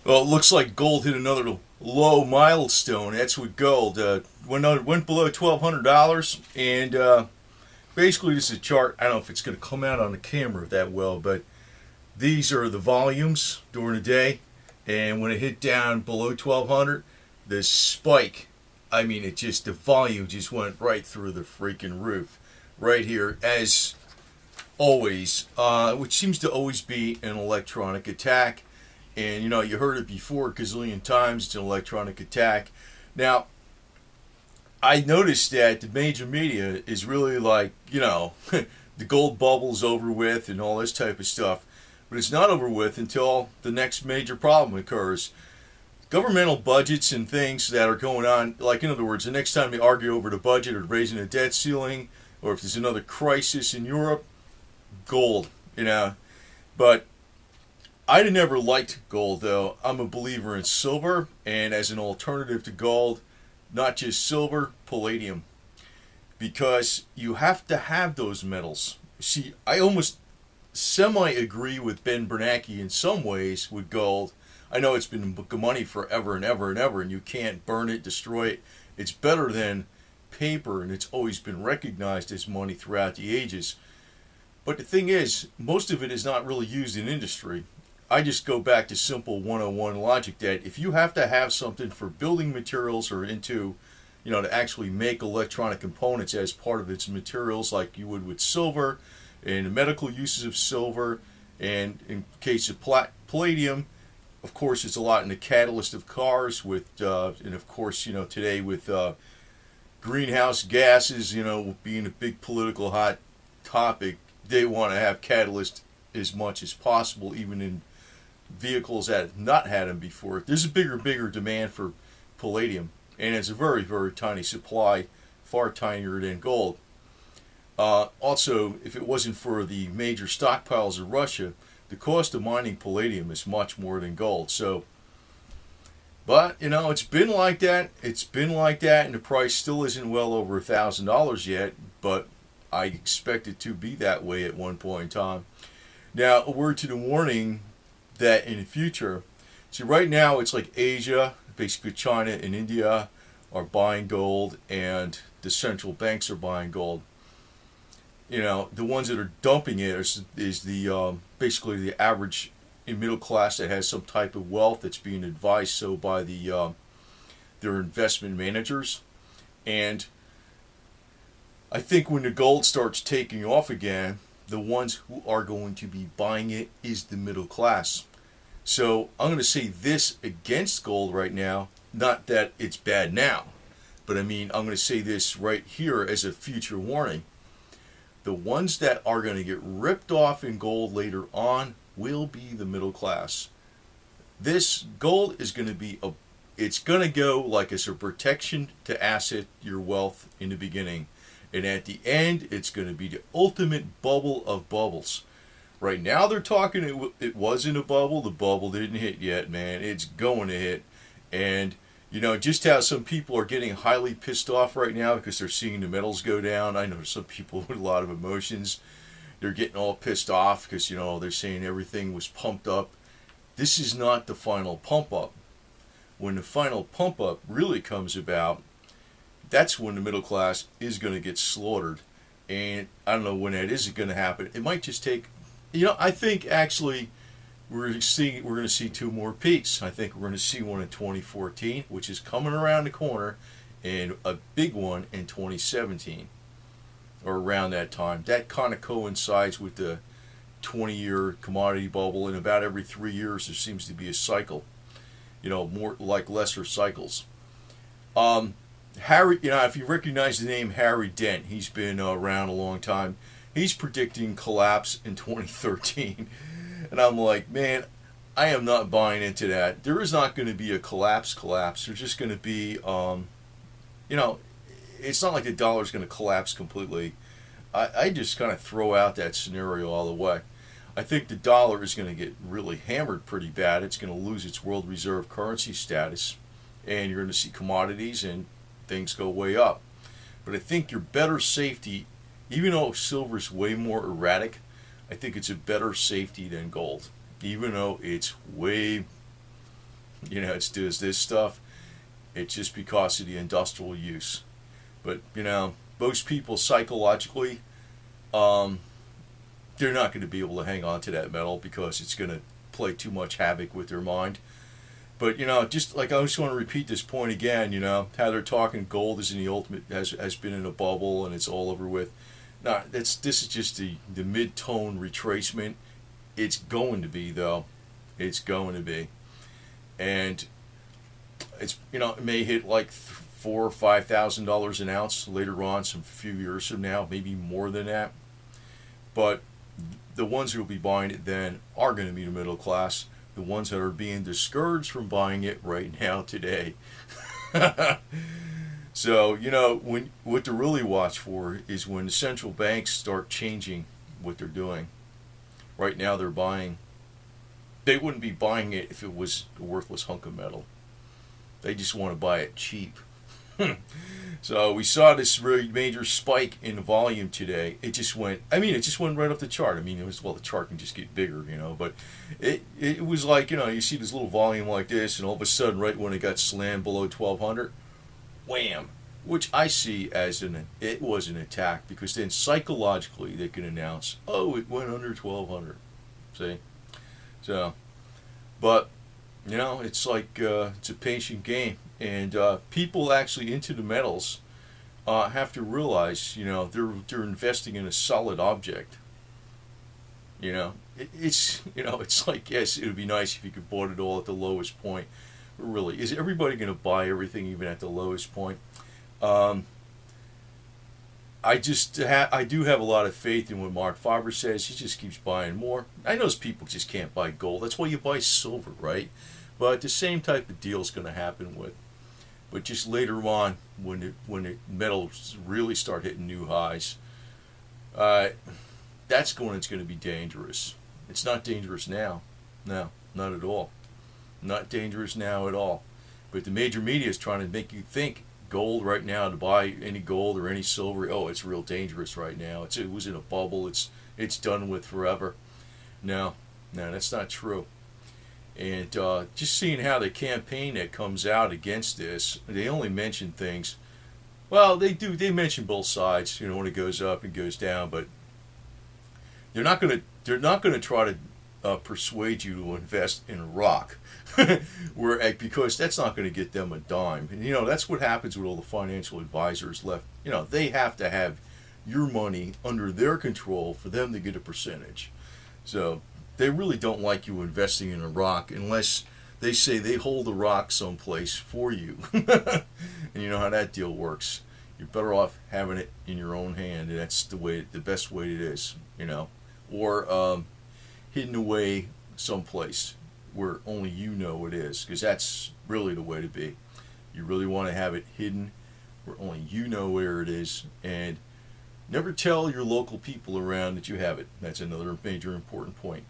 Well, it looks like gold hit another low milestone. That's with gold. Went below $1,200, and basically this is a chart. I don't know if it's going to come out on the camera that well, but these are the volumes during the day, and when it hit down below 1,200, the spike. I mean, the volume just went right through the freaking roof, right here, as always, which seems to always be an electronic attack. And you heard it before a gazillion times. It's an electronic attack. Now, I noticed that the major media is really like, the gold bubble's over with and all this type of stuff. But it's not over with until the next major problem occurs. Governmental budgets and things that are going on, like in other words, the next time they argue over the budget or raising a debt ceiling, or if there's another crisis in Europe, gold. But I never liked gold, though. I'm a believer in silver, and as an alternative to gold, not just silver, palladium. Because you have to have those metals. See, I almost semi agree with Ben Bernanke in some ways with gold. I know it's been money forever and ever and ever, and you can't burn it, destroy it. It's better than paper, and it's always been recognized as money throughout the ages. But the thing is, most of it is not really used in industry. I just go back to simple 101 logic that if you have to have something for building materials or to actually make electronic components as part of its materials, like you would with silver, and the medical uses of silver, and in case of palladium, of course, it's a lot in the catalyst of cars, and of course, today with greenhouse gases, being a big political hot topic, they want to have catalyst as much as possible, even in vehicles that have not had them before. There's a bigger demand for palladium, and it's a very, very tiny supply, far tinier than gold. Also, if it wasn't for the major stockpiles of Russia, the cost of mining palladium is much more than gold. So, but it's been like that. It's been like that, and the price still isn't well over $1,000 yet. But I expect it to be that way at one point in time. Now, a word to the warning that in the future, see, right now it's like Asia, basically China and India, are buying gold, and the central banks are buying gold. The ones that are dumping it is the basically the average middle class that has some type of wealth that's being advised so by their investment managers. And I think when the gold starts taking off again, the ones who are going to be buying it is the middle class. So I'm going to say this against gold right now, not that it's bad now, but I'm going to say this right here as a future warning. The ones that are going to get ripped off in gold later on will be the middle class. This gold is going to be it's going to go like as a protection to asset your wealth in the beginning. And at the end, it's going to be the ultimate bubble of bubbles. Right now, they're talking it wasn't a bubble. The bubble didn't hit yet, man. It's going to hit. And, just how some people are getting highly pissed off right now because they're seeing the metals go down. I know some people with a lot of emotions. They're getting all pissed off because, they're saying everything was pumped up. This is not the final pump up. When the final pump up really comes about, that's when the middle class is going to get slaughtered. And I don't know when that is going to happen. It might just take, I think actually we're going to see two more peaks. I think we're going to see one in 2014, which is coming around the corner, and a big one in 2017 or around that time. That kind of coincides with the 20-year commodity bubble, and about every 3 years there seems to be a cycle. More like lesser cycles. Harry, if you recognize the name Harry Dent, he's been around a long time. He's predicting collapse in 2013. And I'm like, man, I am not buying into that. There is not going to be a collapse. There's just going to be, it's not like the dollar is going to collapse completely. I just kind of throw out that scenario all the way. I think the dollar is going to get really hammered pretty bad. It's going to lose its world reserve currency status. And you're going to see commodities and things go way up. But I think your better safety, even though silver is way more erratic, I think it's a better safety than gold. Even though it's way It does this stuff. It's just because of the industrial use. But most people psychologically, um, they're not going to be able to hang on to that metal because it's going to play too much havoc with their mind. But just like I just want to repeat this point again. How they're talking gold is in the ultimate has been in a bubble and it's all over with. No, this is just the mid-tone retracement. It's going to be though. It's going to be, and it may hit like $4,000 or $5,000 an ounce later on, some few years from now, maybe more than that. But the ones who will be buying it then are going to be the middle class. The ones that are being discouraged from buying it right now today. So what to really watch for is when the central banks start changing what they're doing. Right now they're buying. They wouldn't be buying it if it was a worthless hunk of metal. They just want to buy it cheap. So we saw this really major spike in volume today. It just went right off the chart. The chart can just get bigger, but it was like, you see this little volume like this, and all of a sudden, right when it got slammed below 1200, wham, which I see as it was an attack, because then psychologically they can announce, oh, it went under 1200. See? So, but, it's like, it's a patient game. And people actually into the metals have to realize, they're investing in a solid object. It's like, yes, it would be nice if you could bought it all at the lowest point. But really, is everybody going to buy everything even at the lowest point? I do have a lot of faith in what Mark Faber says. He just keeps buying more. I know people just can't buy gold. That's why you buy silver, right? But the same type of deal is going to happen with. But just later on, when the metals really start hitting new highs, that's when it's going to be dangerous. It's not dangerous now. No, not at all. Not dangerous now at all. But the major media is trying to make you think gold right now, to buy any gold or any silver, oh, it's real dangerous right now. It was in a bubble. It's done with forever. No, that's not true. And just seeing how the campaign that comes out against this, they only mention things. Well, they do. They mention both sides. When it goes up and goes down, but they're not going to try to persuade you to invest in rock, because that's not going to get them a dime. And that's what happens with all the financial advisors left. They have to have your money under their control for them to get a percentage. So they really don't like you investing in a rock unless they say they hold the rock someplace for you. And you know how that deal works. You're better off having it in your own hand, and that's the best way it is, or hidden away someplace where only you know it is, because that's really the way to be. You really want to have it hidden where only you know where it is, and never tell your local people around that you have it. That's another major important point.